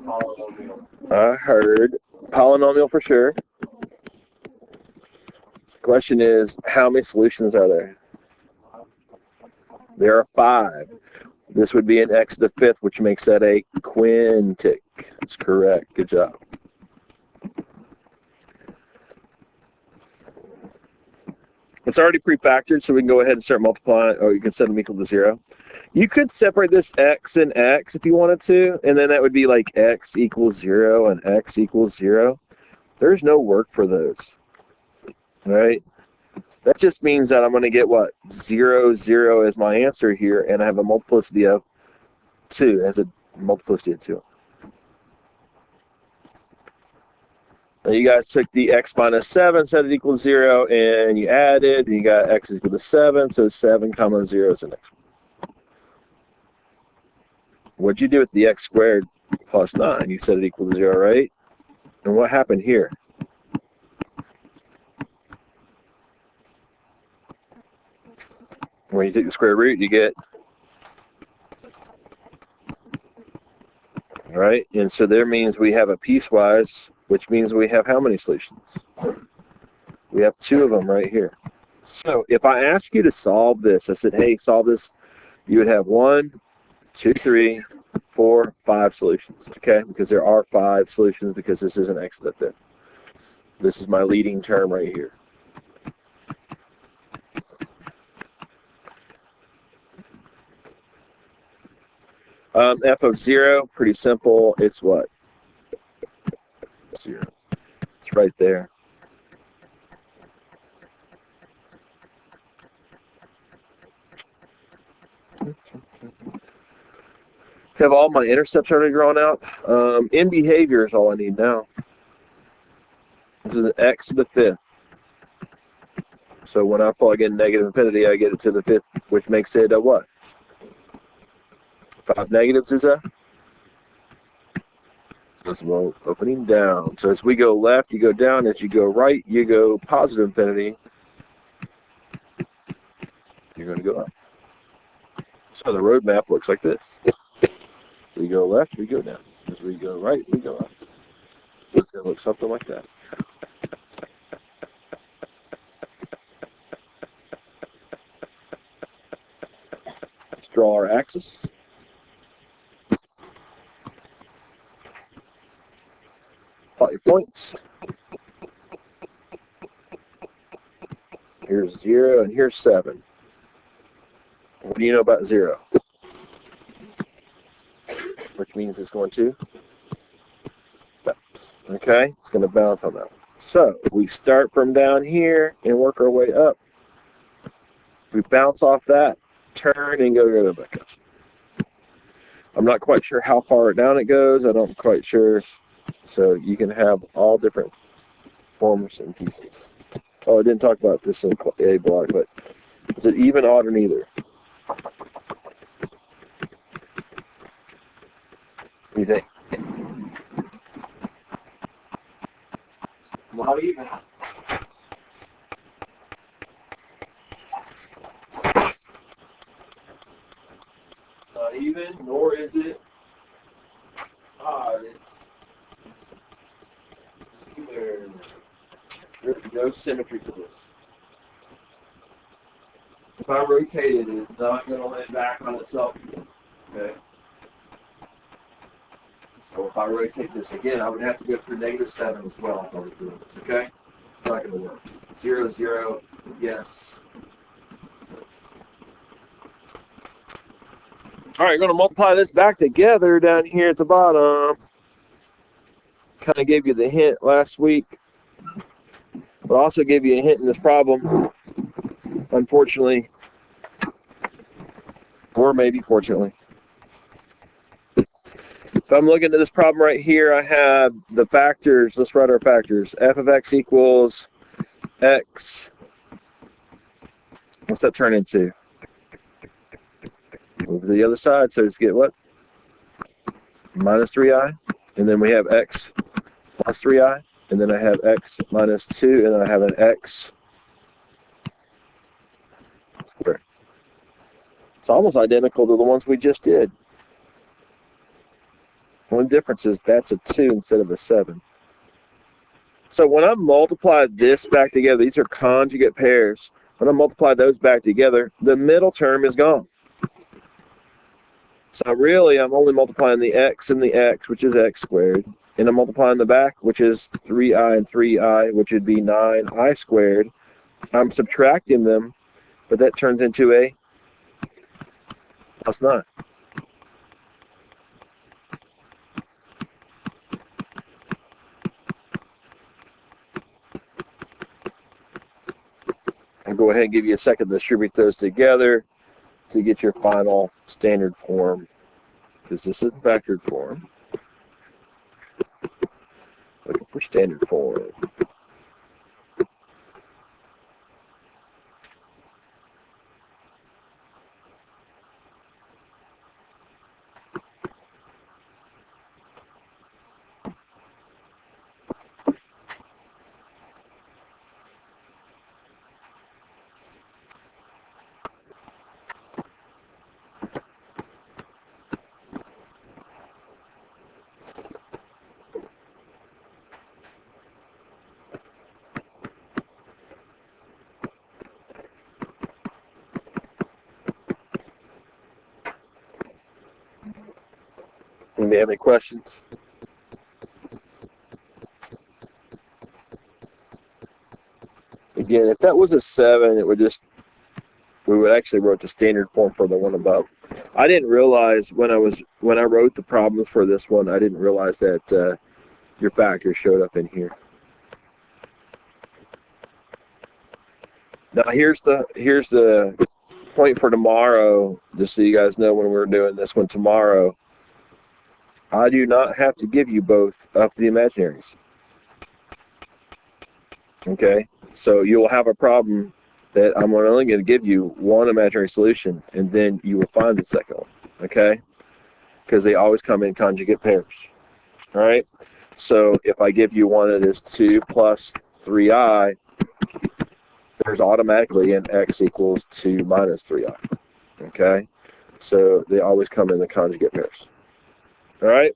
Polynomial. I heard polynomial for sure. Question is, how many solutions are there? There are 5. This would be an x to the 5th, which makes that a quintic. That's correct. Good job. It's already pre-factored, so we can go ahead and start multiplying. Oh, you can set them equal to 0. You could separate this x and x if you wanted to, and then that would be like x equals 0 and x equals 0. There's no work for those, right? That just means that I'm going to get what? 0, 0 as my answer here, and I have a multiplicity of 2 as a multiplicity of 2. Now you guys took the x minus 7, set it equals 0, and you added, and you got x is equal to 7, so 7 comma 0 is the next one. What'd you do with the x squared plus 9? You set it equal to 0, right? And what happened here? When you take the square root, you get, right? And so there means we have a piecewise, which means we have how many solutions? We have 2 of them right here. So if I ask you to solve this, I said, hey, solve this, you would have 1, 2, 3, 4, 5 solutions, okay? Because there are 5 solutions because this is an x to the 5th. This is my leading term right here. F of 0, pretty simple. It's what? 0. It's right there. Have all my intercepts already drawn out. In behavior is all I need now. This is an x to the 5th. So when I plug in negative infinity, I get it to the 5th, which makes it a what? 5 negatives is that? So it's opening down. So as we go left, you go down. As you go right, you go positive infinity. You're going to go up. So the roadmap looks like this. We go left, we go down. As we go right, we go up. It's going to look something like that. Let's draw our axis. Plot your points. Here's 0 and here's 7. What do you know about 0? Which means it's going to bounce. Okay? It's going to bounce on that one. So we start from down here and work our way up. We bounce off that, turn, and go back up. I'm not quite sure how far down it goes. I'm quite sure. So you can have all different forms and pieces. Oh, I didn't talk about this in A block, but is it even, odd, or neither? What do you think? Not even. Not even, nor is it odd. It's either. There's no symmetry to this. If I rotate it, it's not going to land back on itself. Okay. So if I rotate this again, I would have to go through -7 as well if I was doing this. Okay. It's not going to work. 0, 0, yes. All right, going to multiply this back together down here at the bottom. Kind of gave you the hint last week, but also gave you a hint in this problem. Unfortunately, or maybe fortunately. If I'm looking at this problem right here, I have the factors. Let's write our factors. F of x equals x. What's that turn into? Move to the other side, so just get what? Minus 3i. And then we have x plus 3i. And then I have x minus 2. And then I have an x squared. It's almost identical to the ones we just did. only difference is that's a 2 instead of a 7. So when I multiply this back together, these are conjugate pairs. When I multiply those back together, the middle term is gone. So really, I'm only multiplying the x and the x, which is x squared. And I'm multiplying the back, which is 3i and 3i, which would be 9i squared. I'm subtracting them, but that turns into a plus 9. I'll go ahead and give you a second to distribute those together to get your final standard form, because this is factored form. Looking for standard form. Anybody have any questions? Again, if that was a 7, we would actually wrote the standard form for the one above. I didn't realize when I wrote the problem for this one, I didn't realize that your factors showed up in here. Now here's the point for tomorrow, just so you guys know when we're doing this one tomorrow. I do not have to give you both of the imaginaries. Okay? So you'll have a problem that I'm only going to give you one imaginary solution, and then you will find the second one. Okay? Because they always come in conjugate pairs. All right? So if I give you one that is 2 plus 3i, there's automatically an x equals 2 minus 3i. Okay? So they always come in the conjugate pairs. All right?